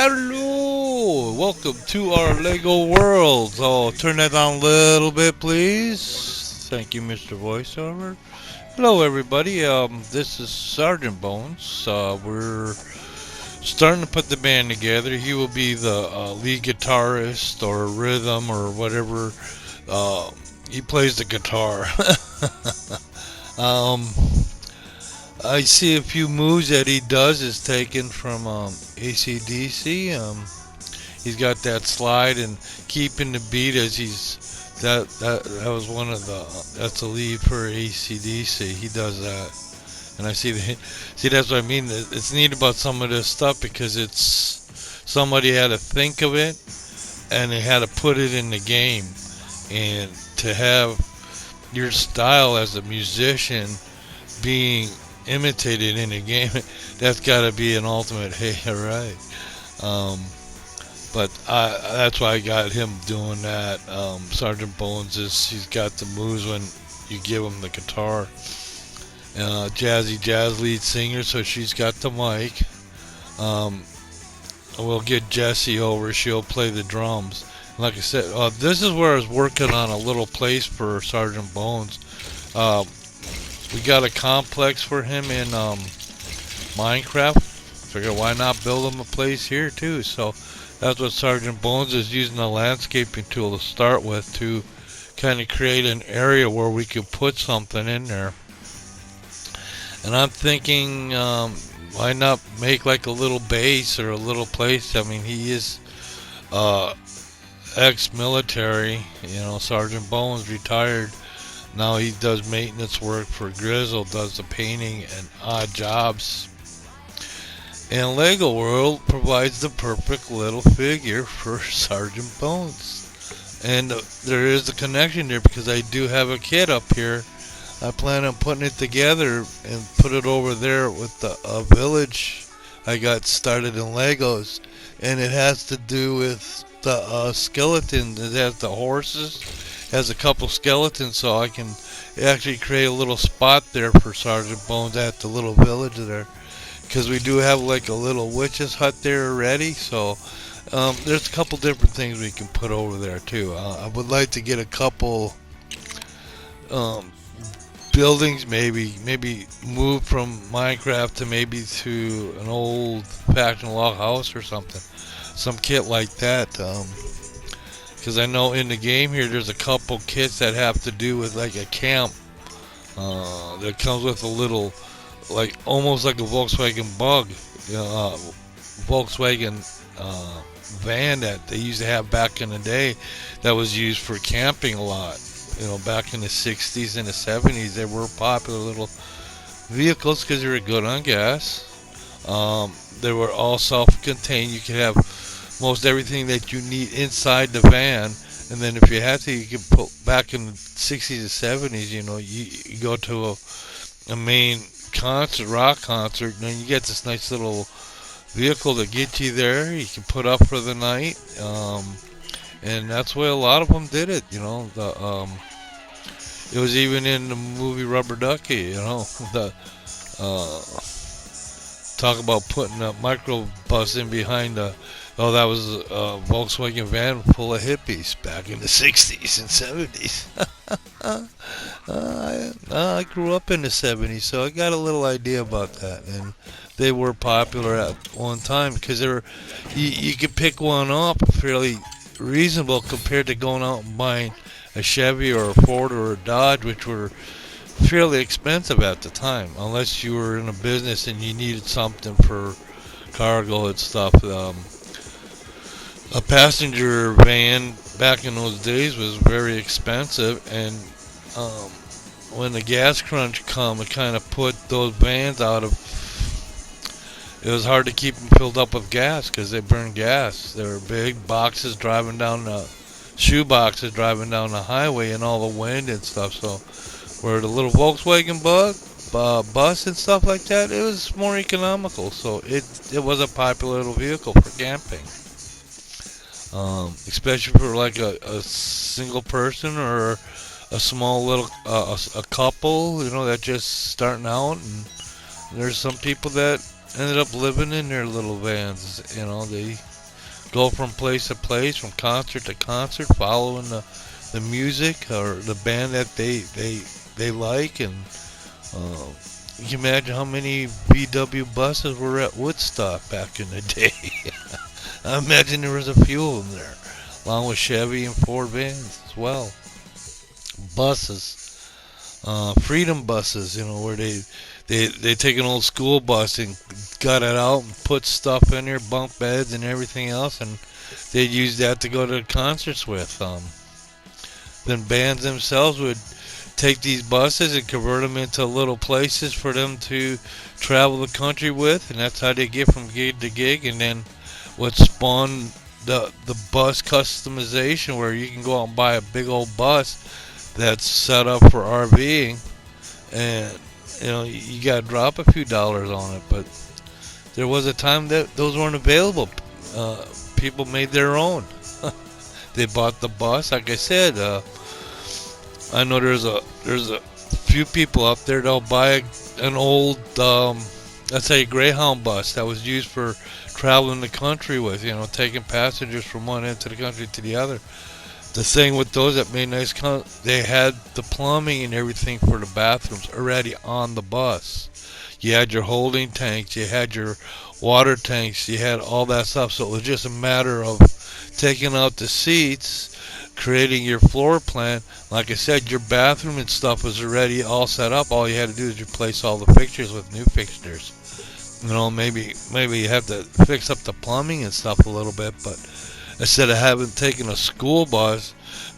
Hello, welcome to our Lego world. So turn that down a little bit, please. Thank you, Mr. Voiceover. Hello, everybody. This is Sergeant Bones. We're starting to put the band together. He will be the lead guitarist or rhythm or whatever. Uh, he plays the guitar. um, I see a few moves that he does is taken from ACDC. He's got that slide and keeping the beat as that was one of the that's a lead for ACDC. He does that, and I see that's what I mean. It's neat about some of this stuff because it's somebody had to think of it and they had to put it in the game, and to have your style as a musician being imitated in a game, that's got to be an ultimate. Hey, all right. Um, but that's why I got him doing that. Sergeant Bones he's got the moves when you give him the guitar. Jazzy Jazz lead singer, so she's got the mic. Um, we'll get Jessie over. She'll play the drums. Like I said, this is where I was working on a little place for Sergeant Bones. Uh, we got a complex for him in Minecraft. Figure why not build him a place here too. So that's what Sergeant Bones is using the landscaping tool to start with to kind of create an area where we could put something in there. And I'm thinking, why not make like a little base or a little place? I mean, he is ex-military. Sergeant Bones retired. Now he does maintenance work for Grizzle, does the painting and odd jobs. And Lego World provides the perfect little figure for Sergeant Bones. And there is a connection there because I do have a kit up here. I plan on putting it together and put it over there with the village I got started in Legos. And it has to do with the skeletons. It has the horses. Has a couple skeletons, so I can actually create a little spot there for Sergeant Bones at the little village there. Because we do have like a little witch's hut there already, so there's a couple different things we can put over there too. I would like to get a couple buildings, maybe move from Minecraft to maybe to an old fashioned log house or something, some kit like that. Because I know in the game here there's a couple kits that have to do with like a camp that comes with a little, like almost like a Volkswagen Bug, Volkswagen van that they used to have back in the day that was used for camping a lot. Back in the 60s and the 70s, they were popular little vehicles because they were good on gas. They were all self-contained. You could have most everything that you need inside the van, and then if you had to, you could put back in the 60s and 70s. You go to a main concert, rock concert, and then you get this nice little vehicle to get you there. You can put up for the night, and that's why a lot of them did it. It was even in the movie Rubber Ducky. The talk about putting a microbus in behind the. Oh, that was a Volkswagen van full of hippies back in the 60s and 70s. I grew up in the 70s, so I got a little idea about that. And they were popular at one time because you could pick one up fairly reasonable compared to going out and buying a Chevy or a Ford or a Dodge, which were fairly expensive at the time, unless you were in a business and you needed something for cargo and stuff. A passenger van back in those days was very expensive, and when the gas crunch come, it kind of put those vans out of. It was hard to keep them filled up with gas because they burned gas. They were big boxes driving down the shoe boxes driving down the highway and all the wind and stuff. So, where the little Volkswagen bus and stuff like that, it was more economical. So it was a popular little vehicle for camping. Especially for like a single person or a small little a couple, that just starting out. And there's some people that ended up living in their little vans. They go from place to place, from concert to concert, following the music or the band that they like. And uh, you can imagine how many VW buses were at Woodstock back in the day. I imagine there was a few of them there, along with Chevy and Ford vans as well. Buses, freedom buses, where they take an old school bus and gut it out and put stuff in there, bunk beds and everything else, and they'd use that to go to concerts with. Then bands themselves would take these buses and convert them into little places for them to travel the country with, and that's how they get from gig to gig. And then what spawned the bus customization, where you can go out and buy a big old bus that's set up for RVing, and you got to drop a few dollars on it. But there was a time that those weren't available. People made their own. They bought the bus. Like I said, I know there's a few people out there that'll buy an old, let's say, a Greyhound bus that was used for traveling the country with, taking passengers from one end of the country to the other. The thing with those that made nice, they had the plumbing and everything for the bathrooms already on the bus. You had your holding tanks, you had your water tanks, you had all that stuff. So it was just a matter of taking out the seats, creating your floor plan. Like I said, your bathroom and stuff was already all set up. All you had to do is replace all the fixtures with new fixtures. Maybe you have to fix up the plumbing and stuff a little bit, but instead of having taken a school bus,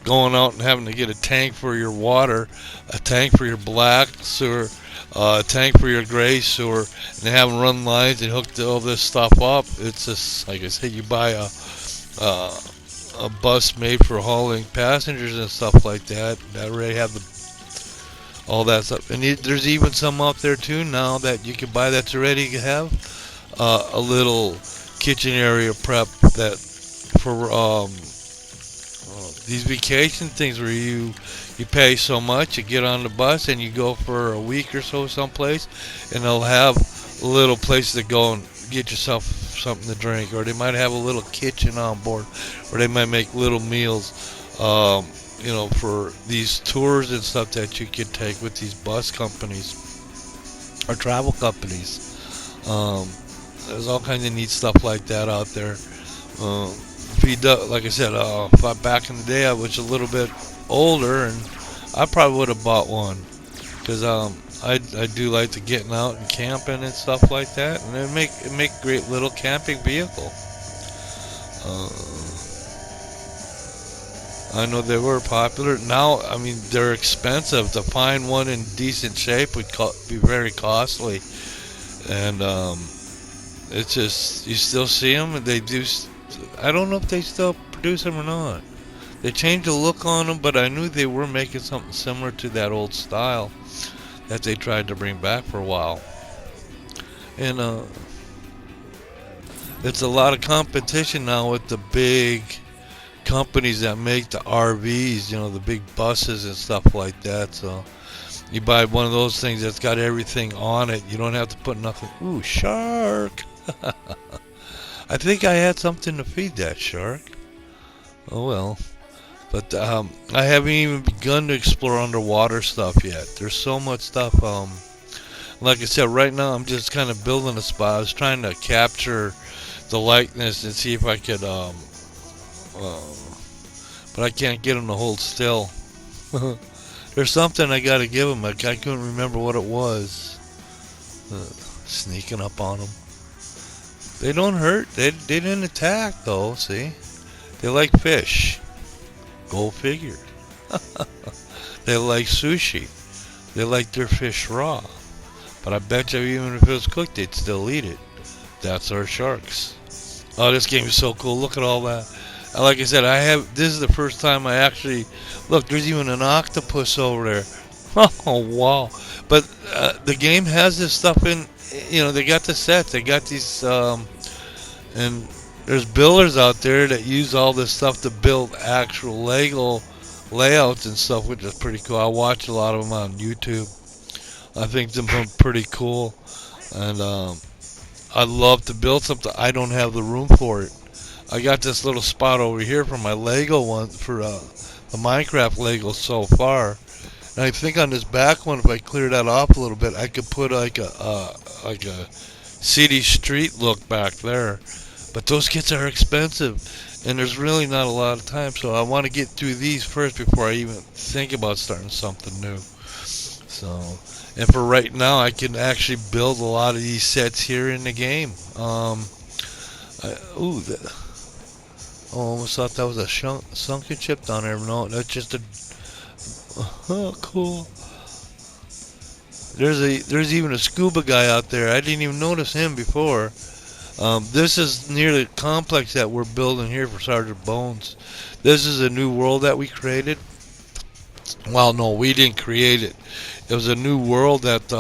going out and having to get a tank for your water, a tank for your black sewer, a tank for your gray sewer, and having run lines and hook all this stuff up, it's just, like I said, you buy a bus made for hauling passengers and stuff like that. That already have all that stuff. And there's even some out there too now that you can buy that's already have a little kitchen area prep that for these vacation things where you pay so much, you get on the bus and you go for a week or so someplace, and they'll have a little place to go and get yourself something to drink, or they might have a little kitchen on board, or they might make little meals, for these tours and stuff that you can take with these bus companies or travel companies. There's all kinds of neat stuff like that out there. Like I said, back in the day I was a little bit older, and I probably would have bought one, because I do like to getting out and camping and stuff like that, and it make a great little camping vehicle. I know they were popular. Now, I mean, they're expensive. To find one in decent shape would be very costly, and it's just, you still see them, and they do. I don't know if they still produce them or not. They changed the look on them, but I knew they were making something similar to that old style that they tried to bring back for a while. And it's a lot of competition now with the big companies that make the RVs, the big buses and stuff like that. So you buy one of those things that's got everything on it. You don't have to put nothing. Ooh, shark! I think I had something to feed that shark. Oh well. But I haven't even begun to explore underwater stuff yet. There's so much stuff. Like I said, right now I'm just kind of building a spot. I was trying to capture the likeness and see if I could, but I can't get them to hold still. There's something I got to give them. I couldn't remember what it was. Sneaking up on them. They don't hurt. They didn't attack though. See, they like fish. Go figure. They like sushi. They like their fish raw. But I bet you even if it was cooked, they'd still eat it. That's our sharks. Oh, this game is so cool. Look at all that. Like I said, this is the first time I actually, look, there's even an octopus over there. Oh, wow. But the game has this stuff in, they got the sets. They got these, and there's builders out there that use all this stuff to build actual Lego layouts and stuff, which is pretty cool. I watch a lot of them on YouTube. I think them are pretty cool. And I love to build something. I don't have the room for it. I got this little spot over here for my Lego one for the Minecraft Lego so far. And I think on this back one, if I clear that off a little bit, I could put like a city street look back there. But those kits are expensive, and there's really not a lot of time. So I want to get through these first before I even think about starting something new. So, and for right now, I can actually build a lot of these sets here in the game. Ooh, oh, I almost thought that was a sunken chip down there. No, that's just a. Oh, cool. There's even a scuba guy out there. I didn't even notice him before. This is near the complex that we're building here for Sergeant Bones. This is a new world that we created. Well, no, we didn't create it. It was a new world that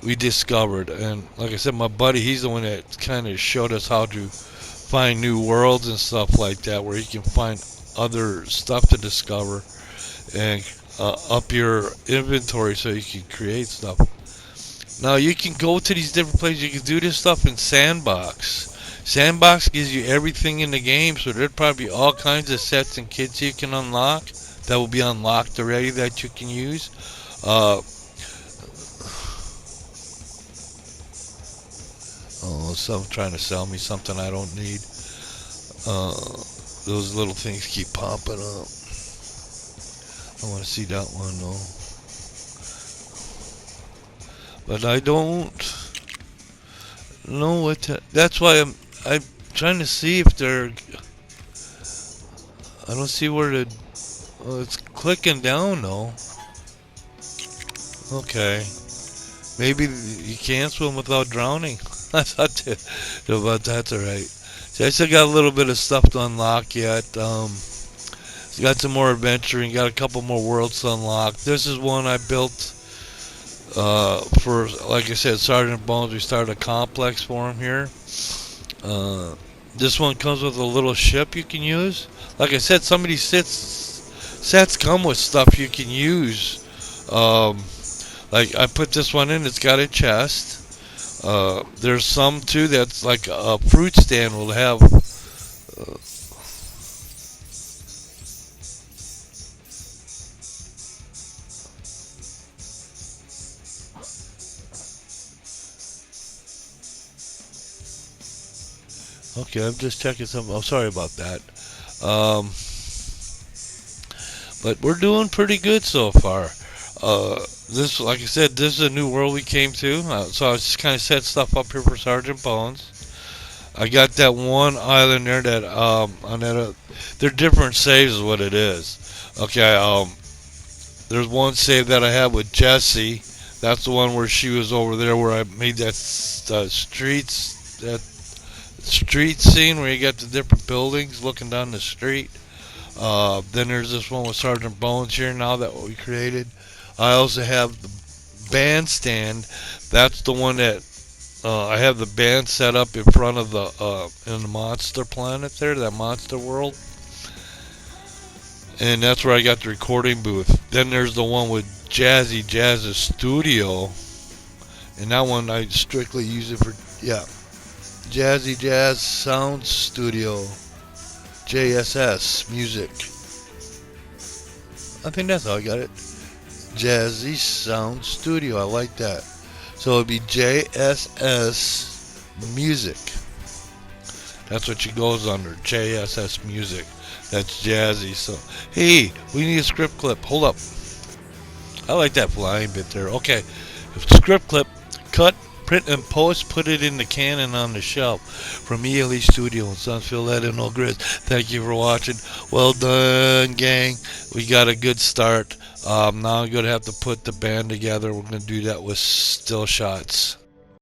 we discovered. And like I said, my buddy, he's the one that kind of showed us how to find new worlds and stuff like that, where you can find other stuff to discover and up your inventory so you can create stuff. Now you can go to these different places. You can do this stuff in Sandbox. Sandbox gives you everything in the game, so there'd probably be all kinds of sets and kits you can unlock that will be unlocked already that you can use. Oh, someone trying to sell me something I don't need. Those little things keep popping up. I want to see that one though. But I don't know what to, that's why I'm trying to see if they're, I don't see where the, oh, it's clicking down though. Okay. Maybe you can't swim without drowning. I thought that, but that's alright. See, I still got a little bit of stuff to unlock yet. Got some more adventuring, got a couple more worlds to unlock. This is one I built for, like I said, Sergeant Bones. We started a complex for him here. This one comes with a little ship you can use. Like I said, some of these sets come with stuff you can use. Like I put this one in, it's got a chest. There's some too that's like a fruit stand will have. Okay, I'm just checking something. Oh, sorry about that. Um, but we're doing pretty good so far. This, like I said, this is a new world we came to. So I just kind of set stuff up here for Sergeant Bones. I got that one island there that on that. They're different saves, is what it is. Okay. There's one save that I have with Jessie. That's the one where she was over there, where I made that street scene where you got the different buildings looking down the street. Then there's this one with Sergeant Bones here now that we created. I also have the bandstand. That's the one that I have the band set up in front of the in the monster planet there, that monster world. And that's where I got the recording booth. Then there's the one with Jazzy Jazz's studio. And that one I strictly use it for, yeah, Jazzy Jazz Sound Studio, JSS Music. I think that's how I got it. Jazzy Sound Studio. I like that. So it'd be JSS Music. That's what she goes under. JSS Music. That's Jazzy. So, hey, we need a script clip. Hold up. I like that flying bit there. Okay. Script clip. Cut, print, and post. Put it in the can on the shelf. From ELE Studio in Sunfield, Edinal Grizz. Thank you for watching. Well done, gang. We got a good start. Now I'm going to have to put the band together. We're going to do that with still shots.